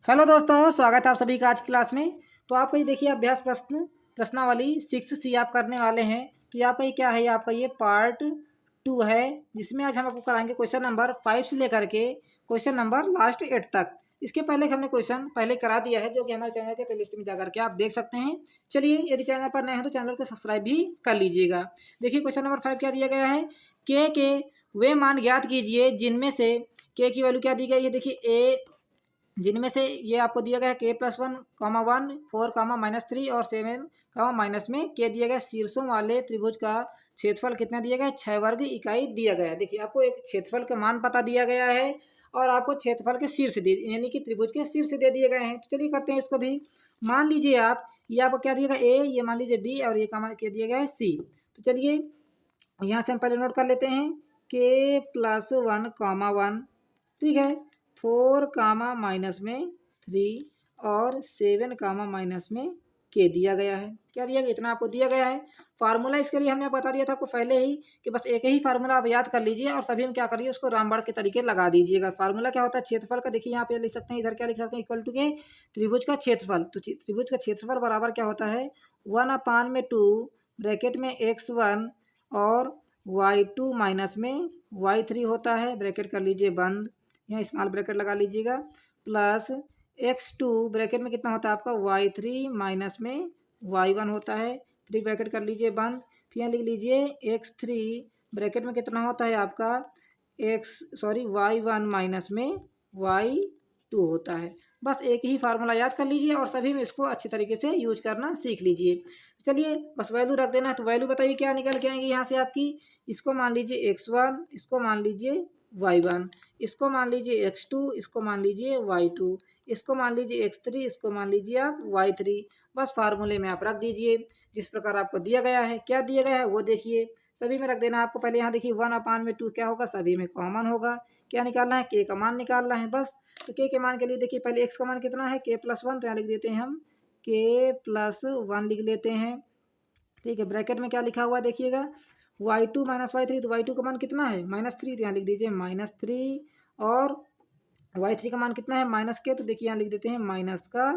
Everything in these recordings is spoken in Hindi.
हेलो दोस्तों, स्वागत है आप सभी का आज की क्लास में। तो आपका ये देखिए अभ्यास प्रश्नावली 6C आप करने वाले हैं। तो ये आपका ये क्या है, ये आपका ये पार्ट 2 है, जिसमें आज हम आपको कराएंगे क्वेश्चन नंबर 5 से लेकर के क्वेश्चन नंबर लास्ट 8 तक। इसके पहले हमने क्वेश्चन पहले करा दिया है, जो कि हमारे चैनल के प्लेलिस्ट में जाकर के आप देख सकते हैं। चलिए, यदि चैनल पर नए हैं तो चैनल को सब्सक्राइब भी कर लीजिएगा। देखिए क्वेश्चन नंबर 5 क्या दिया गया है, के वे मान ज्ञात कीजिए जिनमें से के की वैल्यू क्या दी गई है। देखिए ए, जिनमें से ये आपको दिया गया है k+1, 1, 4, -3 और 7, माइनस में के दिया गया। शीर्षों वाले त्रिभुज का क्षेत्रफल कितना दिया गया है, 6 वर्ग इकाई दिया गया है। देखिए आपको एक क्षेत्रफल का मान पता दिया गया है और आपको क्षेत्रफल के शीर्ष दे, यानी कि त्रिभुज के शीर्ष दे दिए गए हैं। तो चलिए करते हैं इसको भी। मान लीजिए आप, ये आपको क्या दिया गया ए, ये मान लीजिए बी और ये क्या दिया गया है सी। तो चलिए यहाँ से हम पहले नोट कर लेते हैं k+1, 1, ठीक है, 4, -3 और 7, माइनस में के दिया गया है। क्या दिया गया, इतना आपको दिया गया है। फार्मूला इसके लिए हमने बता दिया था आपको पहले ही कि बस एक ही फार्मूला आप याद कर लीजिए और सभी में क्या करिए, उसको रामबाण के तरीके लगा दीजिएगा। फार्मूला क्या होता है, क्षेत्रफल का। देखिए यहाँ पे लिख सकते हैं, इधर क्या लिख सकते हैं, इक्वल टू के त्रिभुज का क्षेत्रफल। तो त्रिभुज का क्षेत्रफल बराबर क्या होता है, 1/2 ब्रैकेट में x1 और y2 माइनस में y3 होता है, ब्रैकेट कर लीजिए बंद, यहाँ स्मॉल ब्रैकेट लगा लीजिएगा, प्लस x2 ब्रैकेट में कितना होता है आपका y3 माइनस में y1 होता है, फिर ब्रैकेट कर लीजिए बंद, फिर यहाँ लिख लीजिए x3 ब्रैकेट में कितना होता है आपका y1 माइनस में y2 होता है। बस एक ही फार्मूला याद कर लीजिए और सभी में इसको अच्छे तरीके से यूज करना सीख लीजिए। तो चलिए बस वैल्यू रख देना है। तो वैल्यू बताइए क्या निकल के आएंगे यहाँ से आपकी। इसको मान लीजिए x1, इसको मान लीजिए y1, इसको मान लीजिए x2, इसको मान लीजिए y2, इसको मान लीजिए x3, इसको मान लीजिए आप y3। बस फार्मूले में आप रख दीजिए जिस प्रकार आपको दिया गया है। क्या दिया गया है वो देखिए, सभी में रख देना आपको। पहले यहाँ देखिए 1/2 क्या होगा, सभी में कॉमन होगा। क्या निकालना है, के का मान निकालना है बस। तो के मान के लिए देखिए पहले x का मान कितना है, k+1, तो यहाँ लिख देते हैं हम k+1 लिख लेते हैं, ठीक है। ब्रैकेट में क्या लिखा हुआ है देखिएगा, y2 माइनस y3, तो y2 का मान कितना है, -3, तो यहाँ लिख दीजिए -3 और y3 का मान कितना है, -k, तो देखिए यहाँ लिख देते हैं माइनस का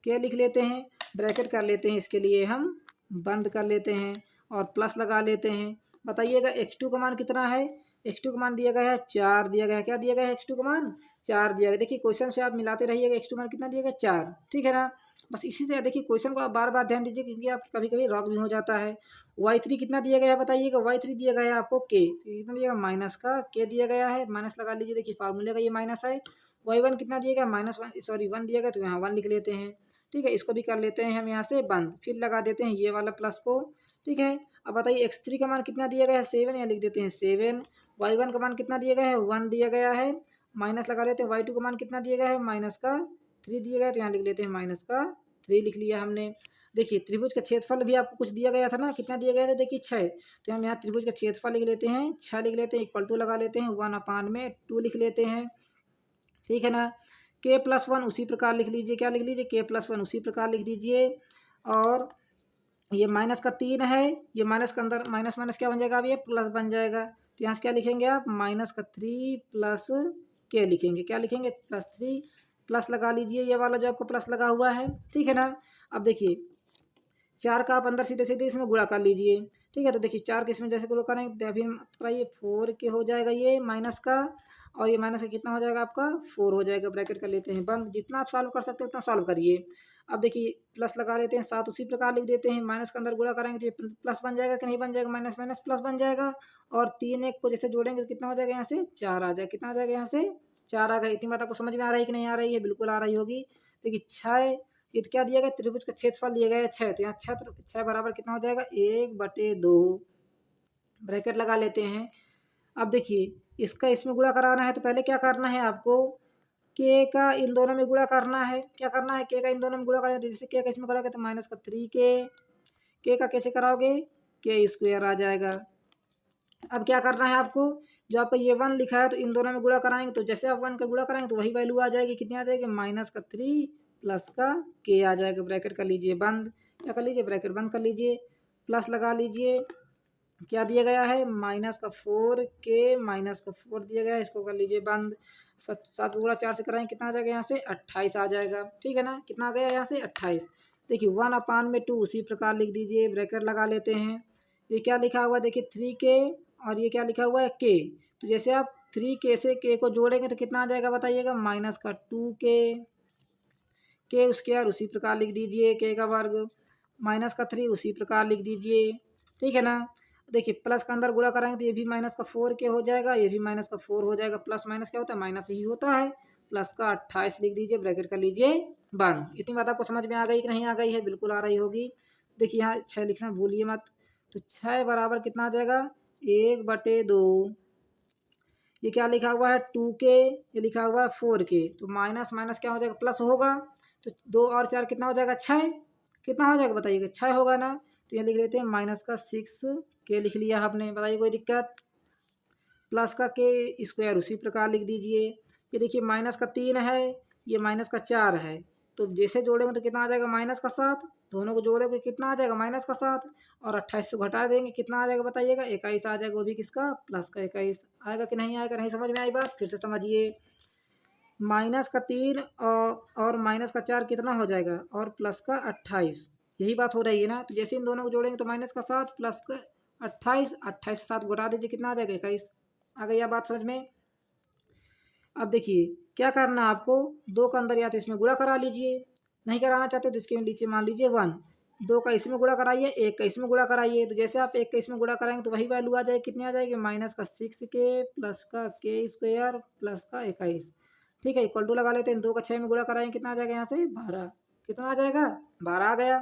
k लिख लेते हैं, ब्रैकेट कर लेते हैं, इसके लिए हम बंद कर लेते हैं और प्लस लगा लेते हैं। बताइएगा x2 का मान कितना है, x2 का मान दिया गया है 4 दिया गया है। क्या दिया गया है, x2 का मान 4 दिया गया। देखिए क्वेश्चन से आप मिलाते रहिएगा, x2 का मान कितना दिया गया 4, ठीक है ना। बस इसी से देखिए क्वेश्चन को आप बार बार ध्यान दीजिए, क्योंकि आप कभी कभी रॉन्ग भी हो जाता है। y3 कितना दिया गया है बताइएगा, y3 दिया गया है आपको k, तो कितना दिया गया, माइनस का k दिया गया है, माइनस लगा लीजिए। देखिए फार्मूले का ये माइनस है। y1 कितना दिया गया, -1 दिया गया, तो यहाँ 1 लिख लेते हैं, ठीक है। इसको भी कर लेते हैं हम यहाँ से बंद, फिर लगा देते हैं ये वाला प्लस को, ठीक है। अब बताइए x3 का मान कितना दिया गया है, 7, यहाँ लिख देते हैं 7। y1 का मान कितना दिया गया है, 1 दिया गया है, माइनस लगा लेते हैं। y2 का मान कितना दिया गया है, -3 दिया गया है, तो यहाँ लिख लेते हैं -3 लिख लिया हमने। देखिए त्रिभुज का क्षेत्रफल भी आपको कुछ दिया गया था ना, कितना दिया गया था, देखिए 6, तो हम यहाँ त्रिभुज का क्षेत्रफल लिख लेते हैं, 6 लिख लेते हैं, इक्वल टू लगा लेते हैं, 1/2 लिख लेते हैं, ठीक है ना। k+1 उसी प्रकार लिख लीजिए, क्या लिख लीजिए, k+1 उसी प्रकार लिख दीजिए। और ये माइनस का 3 है, ये माइनस के अंदर माइनस माइनस क्या बन जाएगा, अब ये प्लस बन जाएगा। तो यहाँ से क्या लिखेंगे आप, -3 प्लस k लिखेंगे, क्या लिखेंगे, +3, प्लस लगा लीजिए ये वाला जो आपको प्लस लगा हुआ है, ठीक है ना। अब देखिए 4 का आप अंदर सीधे सीधे इसमें गुणा कर लीजिए, ठीक है। तो देखिए 4 के इसमें जैसे गुणा करेंगे तो अभी ये 4 के हो जाएगा ये माइनस का, और ये माइनस का कितना हो जाएगा आपका 4 हो जाएगा, ब्रैकेट कर लेते हैं बंद। जितना आप सॉल्व कर सकते हो उतना सॉल्व करिए। अब देखिए प्लस लगा लेते हैं, 7 उसी प्रकार लिख देते हैं, माइनस के अंदर गुणा करेंगे तो ये प्लस बन जाएगा कि नहीं बन जाएगा, माइनस माइनस प्लस बन जाएगा। और 3 1 को जैसे जोड़ेंगे तो कितना हो जाएगा, यहाँ से 4 आ जाएगा, कितना आ जाएगा, यहाँ से 4 आ गया। इतनी बात आपको समझ में आ रही है कि नहीं आ रही है, बिल्कुल आ रही होगी। देखिए 6, ये क्या दिया गया, त्रिभुज का क्षेत्रफल दिया गया है 6, तो यहाँ 6 बराबर कितना हो जाएगा, 1/2, ब्रैकेट लगा लेते हैं। अब देखिए इसका इसमें गुणा कराना है, तो पहले क्या करना है आपको, के का इन दोनों में गुणा करना है। क्या करना है, के का इन दोनों में गुणा करेंगे तो जैसे के का इसमें करोगे तो -3 के का कैसे कराओगे, k² आ जाएगा। अब क्या करना है आपको, जो आपका ये 1 लिखा है तो इन दोनों में गुणा कराएंगे, तो जैसे आप 1 का गुणा कराएंगे तो वही वैल्यू आ जाएगी, कितनी आ जाएगी, -3 प्लस का k आ जाएगा, ब्रैकेट कर लीजिए बंद, क्या कर लीजिए, ब्रैकेट बंद कर लीजिए, प्लस लगा लीजिए। क्या दिया गया है, -4 के -4 दिया गया है, इसको कर लीजिए बंद। 7 को गुणा 4 से कराएंगे कितना आ जाएगा यहाँ से 28 आ जाएगा। ठीक है ना, कितना आ गया यहाँ से 28। देखिए 1/2 उसी प्रकार लिख दीजिए, ब्रैकेट लगा लेते हैं। ये क्या लिखा हुआ है देखिए 3k, और ये क्या लिखा हुआ है k। तो जैसे आप 3k से k को जोड़ेंगे तो कितना आ जाएगा बताइएगा, माइनस का 2k, k स्क्वायर उसी प्रकार लिख दीजिए, k का वर्ग, माइनस का 3 उसी प्रकार लिख दीजिए। ठीक है ना, देखिए प्लस का अंदर गुणा कराएंगे तो ये भी माइनस का 4k हो जाएगा, ये भी माइनस का 4 हो जाएगा। प्लस माइनस क्या होता है, माइनस ही होता है। प्लस का 28 लिख दीजिए, ब्रैकेट कर लीजिए बंद। इतनी बात आपको समझ में आ गई कि नहीं आ गई है, बिल्कुल आ रही होगी। देखिए यहाँ 6 लिखना भूलिए मत। तो 6 बराबर कितना आ जाएगा, 1/2। ये क्या लिखा हुआ है 2k, ये लिखा हुआ है 4k। तो माइनस माइनस क्या हो जाएगा, प्लस होगा। तो 2 और 4 कितना हो जाएगा, 6। कितना हो जाएगा बताइएगा, 6 होगा ना। तो ये लिख लेते हैं माइनस का 6k लिख लिया आपने, बताइए कोई दिक्कत। प्लस का k स्क्वायर उसी प्रकार लिख दीजिए। ये देखिए माइनस का 3 है, ये माइनस का 4 है। तो जैसे जोड़ेंगे तो कितना आ जाएगा, माइनस का 7। दोनों को जोड़ेंगे कितना आ जाएगा, माइनस का 7। और 28 से घटा देंगे कितना आ जाएगा बताइएगा, 21 आ जाएगा। वो भी किसका, प्लस का 21 आएगा कि नहीं आएगा, नहीं समझ में आई बात, फिर से समझिए। माइनस का 3 और माइनस का 4 कितना हो जाएगा, और प्लस का 28, यही बात हो रही है ना। तो जैसे इन दोनों को जोड़ेंगे तो माइनस का 7 प्लस का 28, 28 से 7 घटा दीजिए कितना आ जाएगा, 21। आ गई बात समझ में। अब देखिए क्या करना है आपको, 2 का अंदर या तो इसमें गुणा करा लीजिए, नहीं कराना चाहते तो इसके नीचे मान लीजिए 1। 2 का इसमें गुणा कराइए, 1 का इसमें गुणा कराइए। तो जैसे आप 1 का इसमें गुणा कराएंगे तो वही वैल्यू आ जाएगी, कितनी आ जाएगी, माइनस का 6k प्लस का k स्क्वायर प्लस का 21। ठीक है, इक्वल टू लगा लेते हैं। 2 का 6 में गुणा कराएंगे कितना आ जाएगा यहाँ से 12। कितना आ जाएगा, 12 आ गया।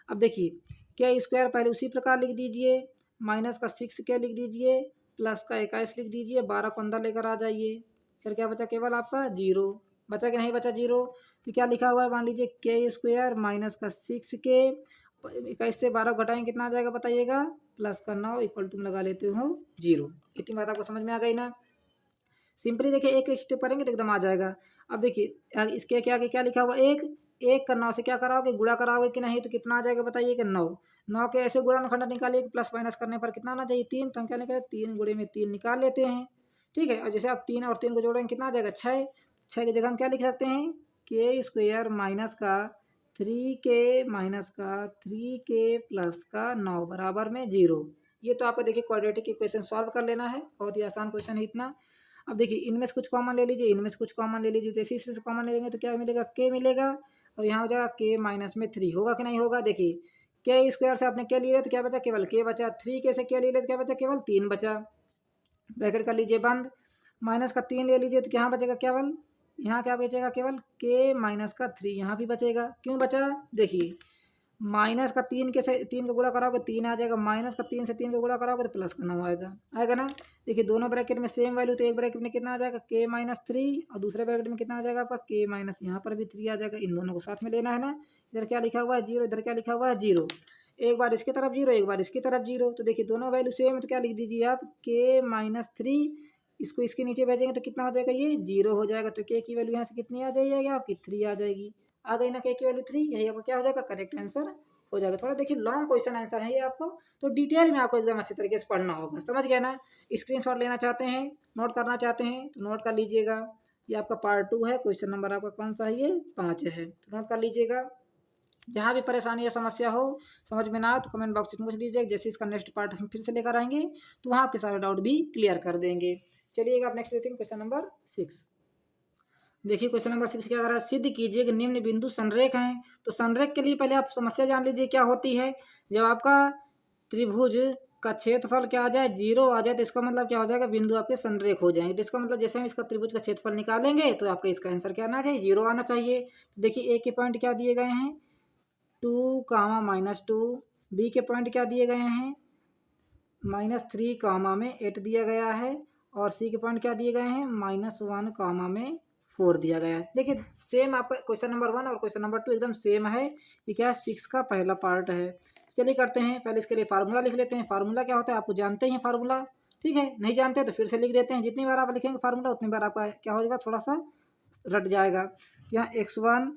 अब देखिए k स्क्वायर पहले उसी प्रकार लिख दीजिए, माइनस का 6k लिख दीजिए, प्लस का 21 लिख दीजिए, 12 को अंदर लेकर आ जाइए। फिर क्या बचा, केवल आपका 0 बचा कि नहीं बचा, 0। तो क्या लिखा हुआ है, मान लीजिए k स्क्वायर माइनस का 6k, 21 से 12 घटाएंगे कितना आ जाएगा बताइएगा, प्लस का 9 इक्वल टू लगा लेते हो 0। इतनी बात आपको समझ में आ गई ना। सिंपली देखिए एक एक स्टेप करेंगे तो एकदम आ जाएगा। अब देखिए इसके क्या क्या लिखा हुआ, 1 का 9 से क्या कराओगे, गुणा कराओगे कि नहीं, तो कितना आ जाएगा बताइए कि 9। 9 के ऐसे गुणा खंड निकालिए, प्लस माइनस करने पर कितना आना चाहिए, 3। तो हम क्या निकाले, 3 गुणे में 3 निकाल लेते हैं। ठीक है, और जैसे आप 3 और 3 को जोड़ेंगे कितना आ जाएगा, 6। 6 की जगह हम क्या लिख सकते हैं, k स्क्वायर माइनस का 3k माइनस का 3k प्लस का 9 बराबर में 0। ये तो आपको देखिए क्वाड्रेटिक इक्वेशन सॉल्व कर लेना है, बहुत ही आसान क्वेश्चन है इतना। अब देखिए इनमें से कुछ कॉमन ले लीजिए, इनमें से कुछ कॉमन ले लीजिए। जैसे इसमें से कॉमन ले लेंगे तो क्या मिलेगा, k मिलेगा, और यहाँ हो जाएगा k माइनस में 3। होगा कि नहीं होगा, देखिए k स्क्वायर से आपने क्या लिया तो क्या बचा, केवल k बचा। 3k से क्या ले लिया तो क्या बचा, केवल 3 बचा। ब्रैकेट कर लीजिए बंद। माइनस का 3 ले लीजिए तो क्या बचेगा, केवल यहाँ क्या बचेगा, केवल k माइनस का 3 यहाँ भी बचेगा। क्यों बचा, देखिए माइनस का 3 के से 3 का गुणा कराओगे 3 आ जाएगा, माइनस का 3 से 3 का गुणा कराओगे तो प्लस का 9 आएगा। आएगा ना। देखिए दोनों ब्रैकेट में सेम वैल्यू, तो एक ब्रैकेट में कितना आ जाएगा, k माइनस 3, और दूसरे ब्रैकेट में कितना आ जाएगा आपका k माइनस, यहाँ पर भी 3 आ जाएगा। इन दोनों को साथ में लेना है ना। इधर क्या लिखा हुआ है 0, इधर क्या लिखा हुआ है 0। एक बार इसकी तरफ 0, एक बार इसकी तरफ 0। तो देखिए दोनों वैल्यू सेम है, तो क्या लिख दीजिए आप, k माइनस 3, इसको इसके नीचे भेजेंगे तो कितना हो जाएगा, ये 0 हो जाएगा। तो k की वैल्यू यहाँ से कितनी आ जाएगी आपकी, 3 आ जाएगी। आ गई ना k की वैल्यू 3, यही आपको क्या हो जाएगा, करेक्ट आंसर हो जाएगा। थोड़ा देखिए लॉन्ग क्वेश्चन आंसर है ये, आपको तो डिटेल में आपको एकदम अच्छे तरीके से पढ़ना होगा, समझ गया ना। स्क्रीनशॉट लेना चाहते हैं, नोट करना चाहते हैं तो नोट कर लीजिएगा। ये आपका पार्ट 2 है, क्वेश्चन नंबर आपका कौन सा है, ये 5 है, तो नोट कर लीजिएगा। जहाँ भी परेशानी या समस्या हो, समझ में ना आए तो कमेंट बॉक्स में पूछ लीजिए। जैसे इसका नेक्स्ट पार्ट हम फिर से लेकर आएंगे तो वहाँ आपके सारे डाउट भी क्लियर कर देंगे। चलिएगा आप नेक्स्ट देते हैं क्वेश्चन नंबर 6। देखिए क्वेश्चन नंबर 6 क्या कर रहा है, सिद्ध कीजिए कि निम्न बिंदु संरेख हैं। तो संरेख के लिए पहले आप समस्या जान लीजिए क्या होती है। जब आपका त्रिभुज का क्षेत्रफल क्या आ जाए, 0 आ जाए, तो इसका मतलब क्या हो जाएगा, बिंदु आपके संरेख हो जाएंगे। तो इसका मतलब जैसे हम इसका त्रिभुज का क्षेत्रफल निकालेंगे तो आपका इसका आंसर क्या आना चाहिए, 0 आना चाहिए। तो देखिए ए के पॉइंट क्या दिए गए हैं, 2, -2। बी के पॉइंट क्या दिए गए हैं, -3, में 8 दिया गया है। और सी के पॉइंट क्या दिए गए हैं, -1, में 4 दिया गया है। देखिए सेम आपका क्वेश्चन नंबर 1 और क्वेश्चन नंबर 2 एकदम सेम है। ये क्या है, 6 का पहला पार्ट है। चलिए करते हैं, पहले इसके लिए फार्मूला लिख लेते हैं। फार्मूला क्या होता है आपको जानते ही हैं फार्मूला, ठीक है, नहीं जानते तो फिर से लिख देते हैं। जितनी बार आप लिखेंगे फार्मूला उतनी बार आपका क्या हो जाएगा, थोड़ा सा रट जाएगा। तो यहाँ x1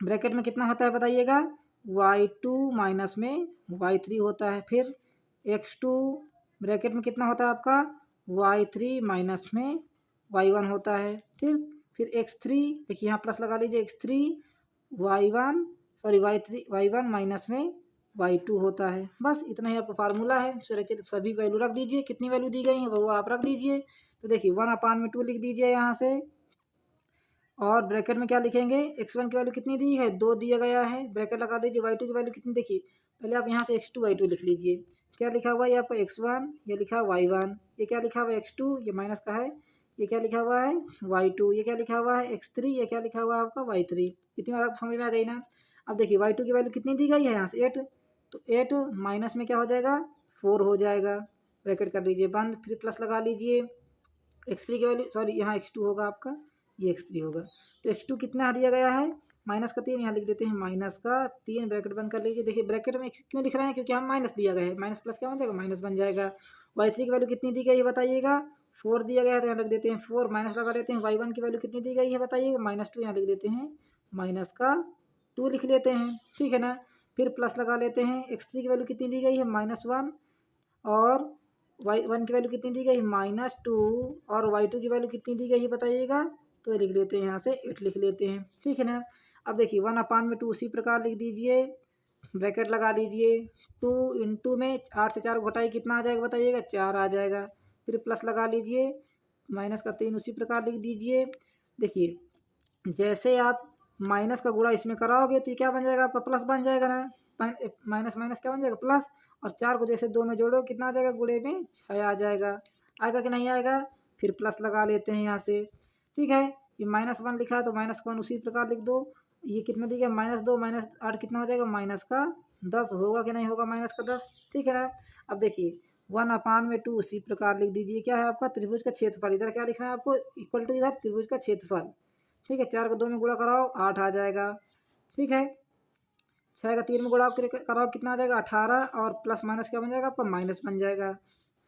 ब्रैकेट में कितना होता है बताइएगा, y2 माइनस में y3 होता है। फिर x2 ब्रैकेट में कितना होता है आपका, y3 माइनस में y1 होता है। फिर x3, देखिए यहाँ प्लस लगा लीजिए, x3 y1 sorry y1 minus में y2 होता है। बस इतना ही आपका फार्मूला है। चलिए सभी वैल्यू रख दीजिए, कितनी वैल्यू दी गई है वो आप रख दीजिए। तो देखिए 1/2 लिख दीजिए यहाँ से, और ब्रैकेट में क्या लिखेंगे, x1 की वैल्यू कितनी दी है, 2 दिया गया है, ब्रैकेट लगा दीजिए। y2 की वैल्यू कितनी, देखिए पहले आप यहाँ से x2 y2 लिख लीजिए। क्या लिखा हुआ है ये आपका x1, ये लिखा है y1, ये क्या लिखा हुआ है x2, ये माइनस का है, ये क्या लिखा हुआ है y2, ये क्या लिखा हुआ है x3, ये क्या लिखा हुआ है आपका y3। इतनी बार आपको समझ में आ गई ना। अब देखिए y2 की वैल्यू कितनी दी गई है यहाँ से 8, तो 8 माइनस में क्या हो जाएगा, 4 हो जाएगा, ब्रैकेट कर दीजिए बंद, फिर प्लस लगा लीजिए। x3 की वैल्यू सॉरी यहाँ x2 होगा आपका, ये x3 होगा। तो x2 कितना दिया गया है, -3, यहाँ लिख देते हैं -3, ब्रैकेट बंद कर लीजिए। देखिए ब्रैकेट में क्यों लिख रहे हैं, क्योंकि हम माइनस दिया गया है, माइनस प्लस क्या बन जाएगा, माइनस बन जाएगा। y3 की वैल्यू कितनी दी गई है बताइएगा, 4 दिया गया है, तो यहाँ लिख देते हैं 4, माइनस लगा लेते हैं। y1 की वैल्यू कितनी दी गई है बताइएगा, -2, यहाँ लिख देते हैं -2 लिख लेते हैं, ठीक है ना। फिर प्लस लगा लेते हैं। x3 की वैल्यू कितनी दी गई है, -1, और y1 की वैल्यू कितनी दी गई, -2, और y2 की वैल्यू कितनी दी गई है बताइएगा, तो ये लिख लेते हैं यहाँ से 8 लिख लेते हैं, ठीक है ना। अब देखिए 1/2 उसी प्रकार लिख दीजिए, ब्रैकेट लगा दीजिए। 2 इंटू में 8 से 4 घटाई कितना आ जाएगा बताइएगा, 4 आ जाएगा। फिर प्लस लगा लीजिए, -3 उसी प्रकार लिख दीजिए। देखिए जैसे आप माइनस का गुणा इसमें कराओगे तो ये क्या बन जाएगा आपका, प्लस बन जाएगा ना। माइनस माइनस क्या बन जाएगा, प्लस, और 4 को जैसे 2 में जोड़ो कितना आ जाएगा, गुणे में 6 आ जाएगा। आएगा कि नहीं आएगा, फिर प्लस लगा लेते हैं यहाँ से, ठीक है। ये -1 लिखा है तो -1 उसी प्रकार लिख दो। ये कितना दिया, -2 -8 कितना हो जाएगा, -10 होगा कि नहीं होगा, -10, ठीक है ना। अब देखिए 1/2 उसी प्रकार लिख दीजिए। क्या है आपका, त्रिभुज का क्षेत्रफल, इधर क्या लिखना है आपको, इक्वल टू इधर त्रिभुज का क्षेत्रफल, ठीक है। 4 को 2 में गुणा कराओ 8 आ जाएगा, ठीक है। 6 का 3 में गुणा कराओ कितना आ जाएगा, 18, और प्लस माइनस क्या बन जाएगा आपका, माइनस बन जाएगा,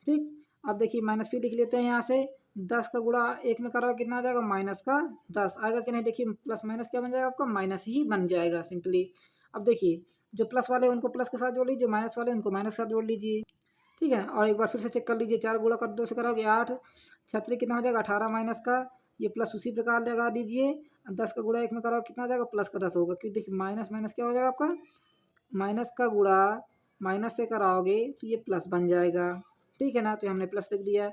ठीक। अब देखिए माइनस भी लिख लेते हैं यहाँ से। 10 का गुणा 1 में कराओ कितना आ जाएगा, -10 आएगा कि नहीं, देखिए प्लस माइनस क्या बन जाएगा आपका, माइनस ही बन जाएगा सिंपली। अब देखिए जो प्लस वाले उनको प्लस के साथ जोड़ लीजिए, माइनस वाले उनको माइनस के साथ जोड़ लीजिए, ठीक है। और एक बार फिर से चेक कर लीजिए, 4 गुणा कर 2 से कराओगे 8, 36 कितना हो जाएगा, 18 माइनस का, ये प्लस उसी प्रकार लगा दीजिए। 10 का गुणा 1 में कराओ कितना आ जाएगा, प्लस का 10 होगा, क्योंकि देखिए माइनस माइनस क्या हो जाएगा आपका, माइनस का गुणा माइनस से कराओगे तो ये प्लस बन जाएगा, ठीक है ना। तो हमने प्लस लिख दिया।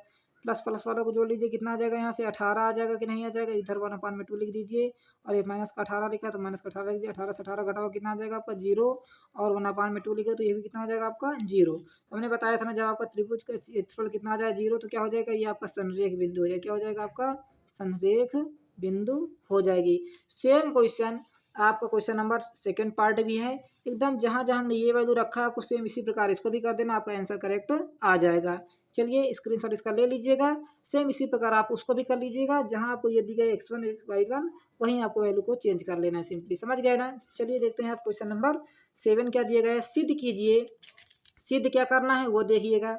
प्लस प्लस वालों को जोड़ लीजिए, कितना आ जाएगा यहाँ से, 18 आ जाएगा कि नहीं आ जाएगा, इधर 1/2 लिख दीजिए। और ये माइनस का 18 लिखा है तो माइनस का 18 लिख दिया। 18 से 18 घटाओ कितना आ जाएगा आपका, 0, और 1/2 लिखे तो ये भी कितना हो जाएगा आपका, 0। हमने बताया था ना, जब आपका त्रिभुज का क्षेत्रफल कितना आ जाए 0, तो क्या हो जाएगा, ये आपका संरेख बिंदु हो जाएगा। क्या हो जाएगा आपका, संरेख बिंदु हो जाएगी। सेम क्वेश्चन आपका क्वेश्चन नंबर 2 पार्ट भी है, एकदम जहाँ जहाँ हमने ये वैल्यू रखा है आपको सेम इसी प्रकार इसको भी कर देना, आपका आंसर करेक्ट आ जाएगा। चलिए स्क्रीनशॉट इसका ले लीजिएगा, सेम इसी प्रकार आप उसको भी कर लीजिएगा, जहाँ आपको ये दी गई x1 y1 वहीं आपको वैल्यू को चेंज कर लेना है सिंपली, समझ गए ना। चलिए देखते हैं आप क्वेश्चन नंबर 7 क्या दिया गया है, सिद्ध कीजिए। सिद्ध क्या करना है वो देखिएगा,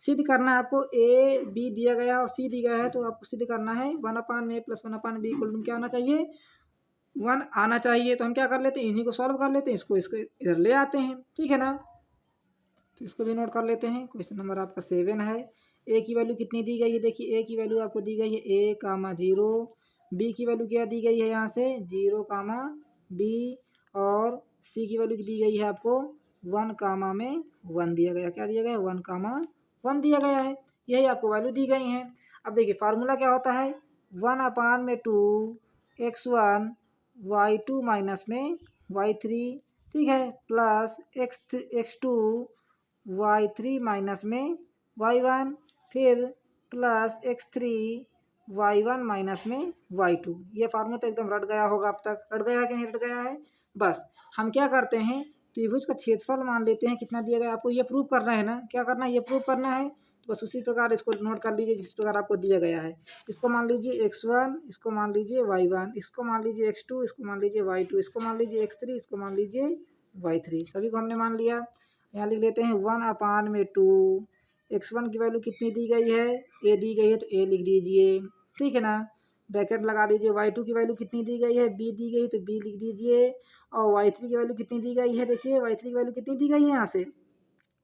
सिद्ध करना है आपको, ए बी दिया गया और सी दिया गया है, तो आपको सिद्ध करना है 1/a + 1/b इक्वल टू क्या आना चाहिए, 1 आना चाहिए। तो हम क्या कर लेते हैं, इन्हीं को सॉल्व कर लेते हैं, इसको इधर ले आते हैं, ठीक है ना। तो इसको भी नोट कर लेते हैं। क्वेश्चन नंबर आपका 7 है। ए की वैल्यू कितनी दी गई है, देखिए ए की वैल्यू आपको दी गई है a, 0, बी की वैल्यू क्या दी गई है यहाँ से 0, b, और सी की वैल्यू दी गई है आपको 1, में 1 दिया गया, क्या दिया गया है 1, दिया गया है, यही आपको वैल्यू दी गई है। अब देखिए फार्मूला क्या होता है, 1/2 x1 y2 माइनस में y3, ठीक है, प्लस x2 y3 माइनस में y1, फिर प्लस x3 y1 माइनस में y2। ये फार्मूला तो एकदम रट गया होगा, अब तक रट गया है कि नहीं रट गया है। बस हम क्या करते हैं, त्रिभुज का क्षेत्रफल मान लेते हैं कितना दिया गया, आपको ये प्रूव करना है ना, क्या करना है, ये प्रूव करना है। तो बस उसी प्रकार इसको नोट कर लीजिए जिस प्रकार आपको दिया गया है। इसको मान लीजिए x1, इसको मान लीजिए y1, इसको मान लीजिए x2, इसको मान लीजिए y2, इसको मान लीजिए x3, इसको मान लीजिए y3, सभी को हमने मान लिया। यहाँ लिख लेते हैं 1/2, x1 की वैल्यू कितनी दी गई है, a दी गई है तो a लिख दीजिए, ठीक है ना। ब्रैकेट लगा दीजिए, y2 की वैल्यू कितनी दी गई है, b दी गई तो b लिख दीजिए, और y3 की वैल्यू कितनी दी गई है, देखिए y3 की वैल्यू कितनी दी गई है, यहाँ से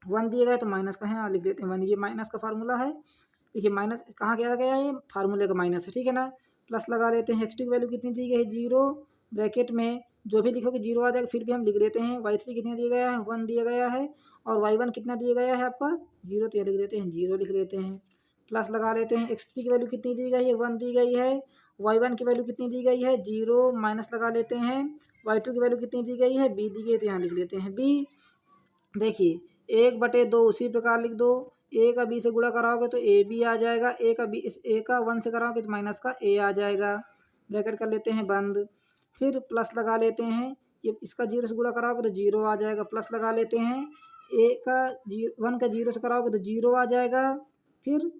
1 दिया गया तो माइनस का है, यहाँ लिख देते हैं 1, ये माइनस का फार्मूला है। देखिए माइनस कहाँ किया गया है, ये फार्मूले का माइनस है, ठीक है ना। प्लस लगा लेते हैं। x2 की वैल्यू कितनी दी गई है 0, ब्रैकेट में जो भी लिखोगे 0 आ जाएगा, फिर भी हम लिख देते हैं। y3 कितना दिया गया है 1 दिया गया है, और y1 कितना दिया गया है आपका 0, तो ये लिख देते हैं 0 लिख लेते हैं। प्लस लगा लेते हैं। x3 की वैल्यू कितनी दी गई है 1 दी गई है, y1 की वैल्यू कितनी दी गई है 0, माइनस लगा लेते हैं। y2 की वैल्यू कितनी दी गई है b दी गई है, तो यहाँ लिख लेते हैं b। देखिए 1/2 उसी प्रकार लिख दो। a का b से गुणा कराओगे तो a b आ जाएगा, a का b इस a का 1 से कराओगे तो माइनस का a आ जाएगा। ब्रैकेट कर लेते हैं बंद, फिर प्लस लगा लेते हैं। ये इसका 0 से गुणा कराओगे तो 0 आ जाएगा, प्लस लगा लेते हैं। a का 1 का 0 से कराओगे तो 0 आ जाएगा, फिर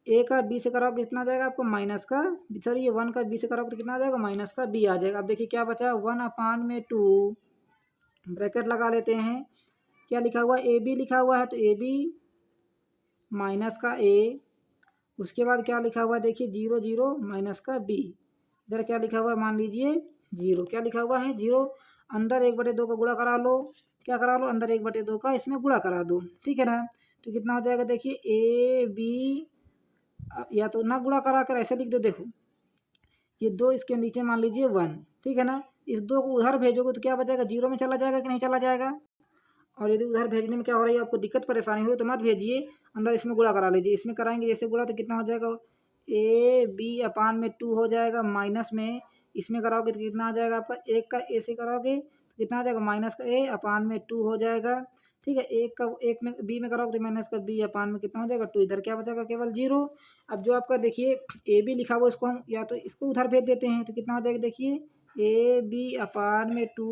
a का b से कराओगे कितना आ जाएगा आपको माइनस का, सॉरी ये 1 का b से कराओगे तो कितना आ जाएगा माइनस का b आ जाएगा। अब देखिए क्या बचा 1/2, ब्रैकेट लगा लेते हैं। क्या लिखा हुआ है ए बी लिखा हुआ है, तो ए बी माइनस का a, उसके बाद क्या लिखा हुआ है देखिए 0 0 माइनस का b। इधर क्या लिखा हुआ है मान लीजिए 0, क्या लिखा हुआ है 0। अंदर 1/2 का गुणा करा लो, क्या करा लो अंदर 1/2 का इसमें गुणा करा दो, ठीक है ना। तो कितना हो जाएगा देखिए ए बी, या तो ना गुणा करा कर ऐसे लिख दो। देखो ये 2 इसके नीचे मान लीजिए 1, ठीक है ना। इस 2 को उधर भेजोगे तो क्या बचेगा 0 में चला जाएगा कि नहीं चला जाएगा। और यदि उधर भेजने में क्या हो रही है आपको दिक्कत परेशानी हो रही तो मत भेजिए, अंदर इसमें गुणा करा लीजिए। इसमें कराएंगे जैसे गुणा तो कितना हो जाएगा ए बी अपान में 2 हो जाएगा, माइनस में इसमें कराओगे तो कितना आ जाएगा आपका, एक का ए से कराओगे तो कितना आ जाएगा माइनस का ए अपान में 2 हो जाएगा, ठीक है। एक में बी में कराओगे तो माइनस का बी अपान में कितना हो जाएगा 2, इधर क्या बचेगा केवल 0। अब जो आपका देखिए ए बी लिखा हुआ इसको हम या तो इसको उधर भेज देते हैं, तो कितना हो जाएगा देखिए ए बी अपान में 2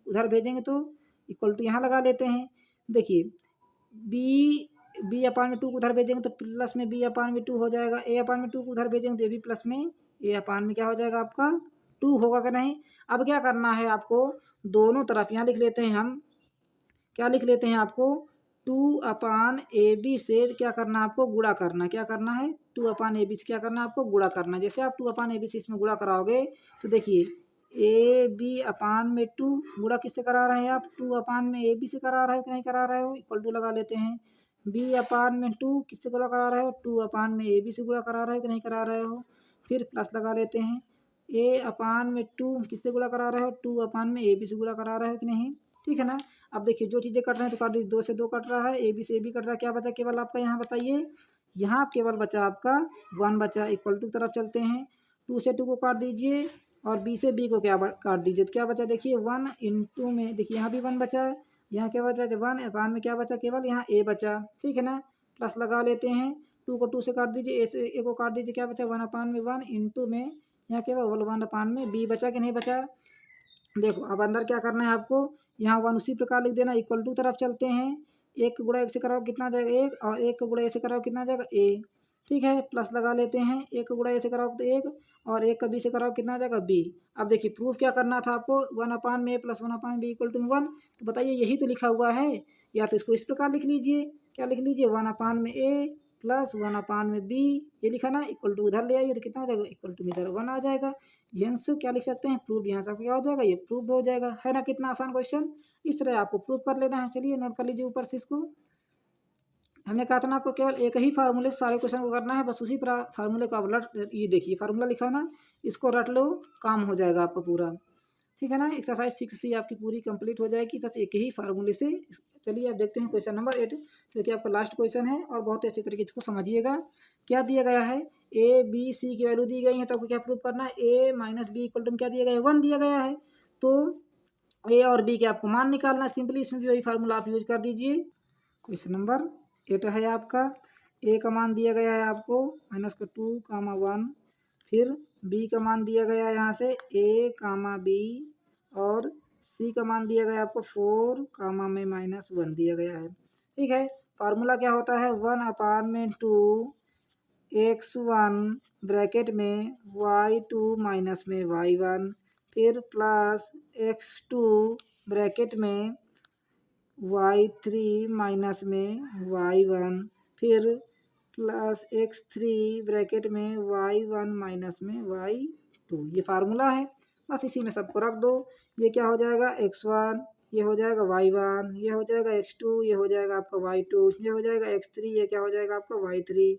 उधर भेजेंगे तो इक्वल टू यहाँ लगा लेते हैं। देखिए बी अपान में 2 को उधर भेजेंगे तो प्लस में बी अपान में 2 हो जाएगा, ए अपान में 2 को उधर भेजेंगे तो ये भी प्लस में ए अपान में क्या हो जाएगा आपका 2 होगा कि नहीं। अब क्या करना है आपको, दोनों तरफ यहाँ लिख लेते हैं हम, क्या लिख लेते हैं आपको 2 अपान ए बी से क्या करना है आपको गुणा करना, क्या करना है 2 अपान ए बी से क्या करना है आपको गुणा करना। जैसे आप 2 अपान ए बी से इसमें गुणा कराओगे तो देखिए ए बी अपान में 2 गुणा किससे करा रहे हैं आप 2 अपान में ए बी से करा रहे हो कि नहीं करा रहे हो, इक्वल टू लगा लेते हैं। बी अपान में 2 किससे गुणा करा रहे हो 2 अपान में ए बी से गुणा करा रहे हो कि नहीं करा रहे हो, फिर प्लस लगा लेते हैं। ए अपान में 2 किससे गुणा करा रहे हो 2 अपान में ए बी से गुणा करा रहे हो कि नहीं, ठीक है ना। अब देखिए जो चीज़ें कट रहे हैं तो काट दीजिए, 2 से 2 कट रहा है, ए बी से ए बी कट रहा है, क्या बचा केवल आपका यहाँ बताइए, यहाँ केवल बचा आपका 1 बचा, इक्वल टू तरफ चलते हैं। 2 से 2 को काट दीजिए और बी से बी को क्या काट दीजिए, तो क्या बचा देखिए 1 इंटू में देखिए यहाँ भी 1 बचा, यहाँ क्या बचा 1 अपान में क्या बचा केवल यहाँ ए बचा, ठीक है ना। प्लस लगा लेते हैं, 2 को 2 से काट दीजिए, ए से ए को काट दीजिए, क्या बचा 1 अपान में 1 इंटू में यहाँ केवल 1 अपान में बी बचा कि नहीं बचा। देखो अब अंदर क्या करना है आपको, यहाँ 1 उसी प्रकार लिख देना, इक्वल टू तरफ चलते हैं। 1 गुणा 1 से कराओ कितना जाएगा 1, और 1 गुणा ए से कराओ कितना जाएगा ए, ठीक है। प्लस लगा लेते हैं, 1 गुणा ए से कराओ तो 1, और 1 का बी से कराओ कितना जाएगा बी। अब देखिए प्रूफ क्या करना था आपको 1 अपान में a plus 1 upon b equal to 1, तो बताइए यही तो लिखा हुआ है। या तो इसको इस प्रकार लिख लीजिए, क्या लिख लीजिए 1 अपान में ए प्लस 1 अपान में बी, ये लिखा ना, इक्वल टू उधर ले आइए तो कितना हो जाएगा इक्वल टू इधर 1 आ जाएगा। हेंस क्या लिख सकते हैं प्रूफ, यहाँ से क्या हो जाएगा ये प्रूफ हो जाएगा, है ना। कितना आसान क्वेश्चन, इस तरह आपको प्रूफ कर लेना है। चलिए नोट कर लीजिए ऊपर से इसको। हमने कहा था ना आपको केवल एक ही फार्मूले से सारे क्वेश्चन को करना है, बस उसी फार्मूले को आप ये देखिए फार्मूला लिखा ना, इसको रट लो काम हो जाएगा आपका पूरा, ठीक है ना। एक्सरसाइज 6C आपकी पूरी कंप्लीट हो जाएगी बस एक ही फार्मूले से। चलिए अब देखते हैं क्वेश्चन नंबर 8, जो कि आपका लास्ट क्वेश्चन है और बहुत ही अच्छे तरीके से इसको समझिएगा। क्या दिया गया है ए बी सी की वैल्यू दी गई है, तो आपको क्या प्रूव करना है ए माइनस बी इक्वल टू क्या दिया गया है 1 दिया गया है, तो ए और बी के आपको मान निकालना है सिंपली, इसमें भी वही फार्मूला आप यूज कर दीजिए। क्वेश्चन नंबर 8 है आपका, ए का मान दिया गया है आपको -2, 1, फिर बी का मान दिया गया है यहाँ से ए, बी, और सी का मान दिया गया है आपको 4, -1 दिया गया है, ठीक है। फार्मूला क्या होता है 1 अपान में 2 x1 ब्रैकेट में y2 माइनस में y1, फिर प्लस x2 ब्रैकेट में y3 माइनस में y1, फिर प्लस x3 ब्रैकेट में y1 माइनस में y2, ये फार्मूला है। बस इसी में सबको रख दो, ये क्या हो जाएगा x1, ये हो जाएगा y1, ये हो जाएगा x2, ये हो जाएगा आपका y2, ये हो जाएगा x3, ये क्या हो जाएगा आपका y3।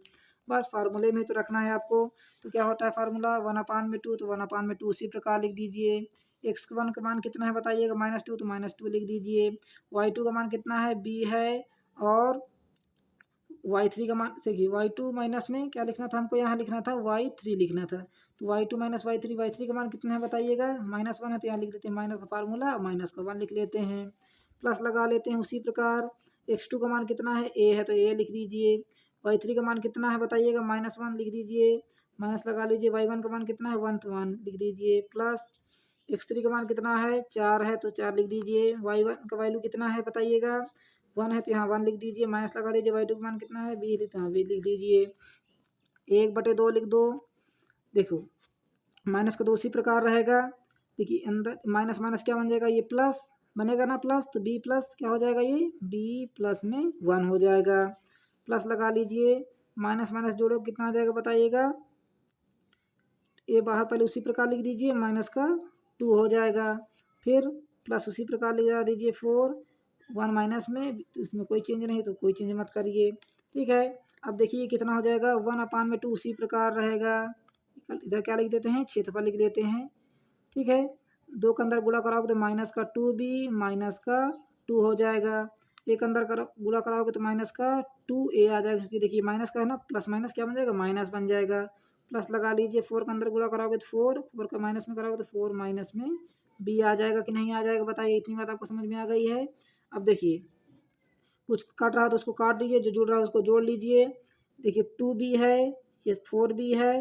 बस फार्मूले में तो रखना है आपको। तो क्या होता है फार्मूला 1/2, तो 1/2 उसी प्रकार लिख दीजिए। x1 का मान कितना है बताइएगा -2, तो -2 लिख दीजिए। y2 का मान कितना है b है, और y3 का मान देखिए y2 माइनस में क्या लिखना था हमको, यहाँ लिखना था y3 लिखना था। तो y2 माइनस y3 का मान कितना है बताइएगा -1 है, तो यहाँ लिख देते हैं माइनस का फार्मूला, माइनस का 1 लिख लेते हैं, प्लस लगा लेते हैं उसी प्रकार। x2 का मान कितना है a है, तो a लिख दीजिए। y3 का मान कितना है बताइएगा -1 लिख दीजिए, माइनस लगा लीजिए। y1 का मान कितना है 1, तो 1 लिख दीजिए, प्लस x3 का मान कितना है 4 है, तो 4 लिख दीजिए। y1 का वैल्यू कितना है बताइएगा 1 है, तो यहाँ 1 लिख दीजिए, माइनस लगा दीजिए। y2 का मान कितना है b, तो यहाँ b लिख दीजिए। 1/2 लिख दो। देखो माइनस का 2 उसी प्रकार रहेगा। देखिए अंदर माइनस माइनस क्या बन जाएगा, ये प्लस बनेगा ना प्लस, तो b प्लस क्या हो जाएगा, ये b प्लस में 1 हो जाएगा। प्लस लगा लीजिए, माइनस माइनस जोड़ो कितना आ जाएगा बताइएगा। ये बाहर पहले उसी प्रकार लिख दीजिए, माइनस का 2 हो जाएगा। फिर प्लस उसी प्रकार लिखा दीजिए 4, 1 माइनस में, तो इसमें कोई चेंज नहीं, तो कोई चेंज मत करिए। ठीक है, अब देखिए कितना हो जाएगा 1/2 उसी प्रकार रहेगा। इधर क्या लिख देते हैं, क्षेत्रफल लिख देते हैं। ठीक है, 2 के अंदर गुणा कराओगे तो माइनस का 2b माइनस का 2 हो जाएगा। एक अंदर गुणा कराओगे तो माइनस का 2a आ जाएगा, क्योंकि देखिए माइनस का है ना, प्लस माइनस क्या बन जाएगा, माइनस बन जाएगा। प्लस लगा लीजिए, 4 के अंदर गुणा कराओगे तो 4 का माइनस में कराओगे तो 4 माइनस में b आ जाएगा कि नहीं आ जाएगा बताइए। इतनी बात आपको समझ में आ गई है। अब देखिए कुछ कट रहा है तो उसको काट दीजिए, जो जुड़ रहा है उसको जोड़ लीजिए। देखिए 2b है, ये 4b है।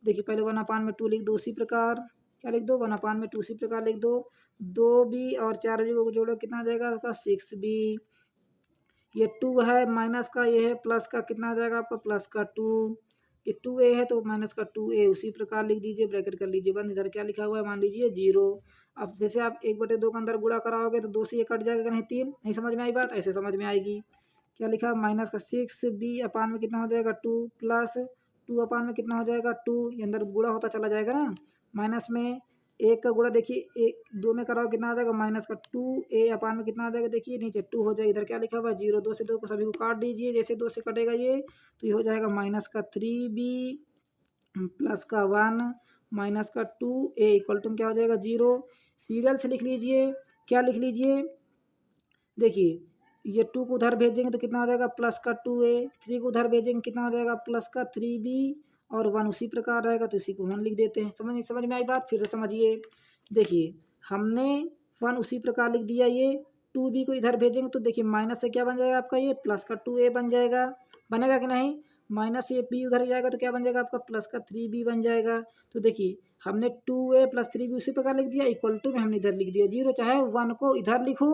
देखिए पहले 1/2 लिख दो उसी प्रकार, क्या लिख दो 1/2 उसी प्रकार लिख दो। 2b और 4b को जोड़ो कितना आ जाएगा आपका 6b। ये 2 है माइनस का, ये है प्लस का, कितना आ जाएगा आपका प्लस का 2। ये 2a है तो माइनस का 2a उसी प्रकार लिख दीजिए, ब्रैकेट कर लीजिए बंद। इधर क्या लिखा हुआ है मान लीजिए 0। अब जैसे आप 1/2 के अंदर गुणा कराओगे तो 2 से ये कट जाएगा नहीं, 3 नहीं समझ में आई बात, ऐसे समझ में आएगी। क्या लिखा माइनस का 6b/, में कितना हो जाएगा 2, प्लस 2/, में कितना हो जाएगा 2, ये अंदर गुणा होता चला जाएगा ना। माइनस में 1 का गुणा देखिए 2 में कराओ कितना आ जाएगा माइनस का 2a/, में कितना आ जाएगा देखिए नीचे 2 हो जाएगा। इधर क्या लिखा हुआ है 0, 2 से 2 को सभी को काट दीजिए, जैसे 2 से कटेगा ये तो ये हो जाएगा माइनस का 3b प्लस का 1 माइनस का 2a इक्वल टू क्या हो जाएगा 0। सीरियल से लिख लीजिए, क्या लिख लीजिए, देखिए ये 2 को उधर भेजेंगे तो कितना हो जाएगा प्लस का 2a, 3 को उधर भेजेंगे कितना हो जाएगा प्लस का 3b, और 1 उसी प्रकार रहेगा तो इसी को 1 लिख देते हैं। समझ में आई बात, फिर से समझिए। देखिए हमने 1 उसी प्रकार लिख दिया, ये 2b को इधर भेजेंगे तो देखिए माइनस से क्या बन जाएगा आपका ये प्लस का 2a बन जाएगा, बनेगा कि नहीं। माइनस से b उधर जाएगा तो क्या बन जाएगा आपका प्लस का 3b बन जाएगा। तो देखिए हमने 2a प्लस 3b उसी प्रकार लिख दिया, इक्वल टू में हमने इधर लिख दिया 0। चाहे 1 को इधर लिखो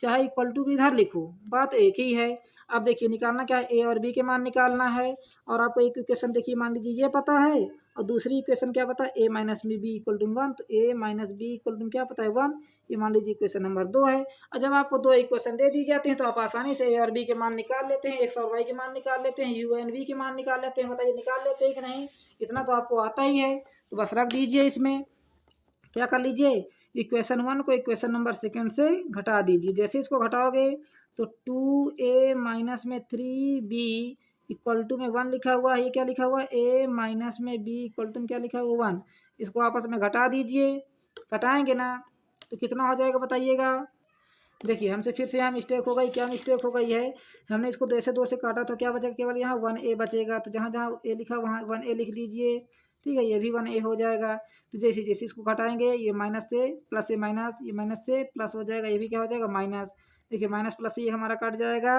चाहे इक्वल टू को इधर लिखो, बात एक ही है। अब देखिए निकालना क्या है, a और b के मान निकालना है। और आपको एक इक्वेशन देखिए मान लीजिए ये पता है, और दूसरी इक्वेशन क्या पता है a minus B equal to 1, तो a minus B equal to क्या पता है 1। ये मान लीजिए इक्वेशन नंबर 2 है। और जब आपको 2 इक्वेशन दे दी जाती हैं तो आप आसानी से a और b के मान निकाल लेते हैं, x और y के मान निकाल लेते हैं, u एंड v के मान निकाल लेते हैं। बताइए निकाल लेते हैं कि नहीं, इतना तो आपको आता ही है। तो बस रख दीजिए, इसमें क्या कर लीजिए इक्वेशन 1 को इक्वेशन नंबर सेकंड से घटा दीजिए। जैसे इसको घटाओगे तो 2a माइनस में 3b इक्वल टू में 1 लिखा हुआ है, ये क्या लिखा हुआ है a माइनस में b इक्वल टू क्या लिखा हुआ 1। इसको आपस में घटा दीजिए, घटाएंगे ना तो कितना हो जाएगा बताइएगा। देखिए हमसे फिर से यहाँ मिस्टेक हो गई, क्या मिस्टेक हो गई है, हमने इसको 2 से 2 से काटा तो क्या बचेगा केवल यहाँ 1a बचेगा। तो जहाँ जहाँ a लिखा वहाँ 1a लिख दीजिए। ठीक है, ये भी 1a हो जाएगा। तो जैसे जैसे इसको घटाएंगे ये माइनस से प्लस से माइनस, ये माइनस से प्लस हो जाएगा, ये भी क्या हो जाएगा माइनस। देखिए माइनस प्लस से ये हमारा कट जाएगा,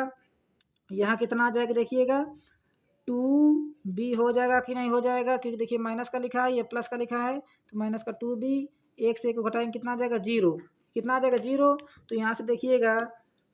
यहाँ कितना आ जाएगा देखिएगा 2b हो जाएगा कि नहीं हो जाएगा, क्योंकि देखिए माइनस का लिखा है ये प्लस का लिखा है, तो माइनस का 2b, 1 से 1 को घटाएंगे कितना आ जाएगा 0, कितना आ जाएगा 0। तो यहाँ से देखिएगा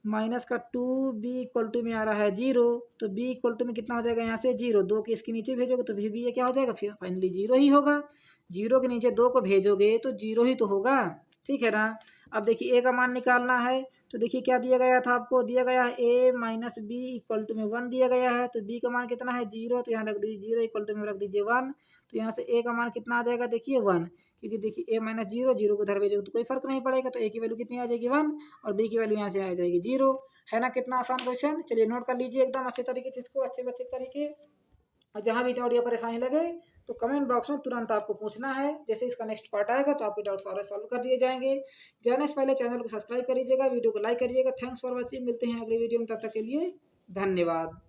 माइनस का 2b इक्वल टू में आ रहा है 0, तो b इक्वल टू में कितना हो जाएगा यहाँ से 0। 2 के इसके नीचे भेजोगे तो फिर भी ये क्या हो जाएगा, फिर फाइनली 0 ही होगा। 0 के नीचे 2 को भेजोगे तो 0 ही तो होगा, ठीक है ना। अब देखिए a का मान निकालना है, तो देखिए क्या दिया गया था आपको, दिया गया है a minus B equal to में 1 दिया गया है। तो b का मान कितना है 0, तो यहाँ रख दीजिए 0 इक्वल टू में रख दीजिए 1। तो यहाँ से a का मान कितना आ जाएगा देखिए 1, क्योंकि देखिए a माइनस 0, 0 को उधर भेजोगे तो कोई फर्क नहीं पड़ेगा, तो a की वैल्यू कितनी आ जाएगी 1 और b की वैल्यू यहाँ से आ जाएगी 0। है ना, कितना आसान क्वेश्चन। चलिए नोट कर लीजिए एकदम अच्छे तरीके से इसको, अच्छे तरीके। और जहाँ भी डाउट या परेशानी लगे तो कमेंट बॉक्स में तुरंत आपको पूछना है। जैसे इसका नेक्स्ट पार्ट आएगा तो आपके डाउट सारे सॉल्व कर दिए जाएंगे। जाने से पहले चैनल को सब्सक्राइब करिएगा, वीडियो को लाइक करिएगा। थैंक्स फॉर वॉचिंग, मिलते हैं अगली वीडियो में, तब तक के लिए धन्यवाद।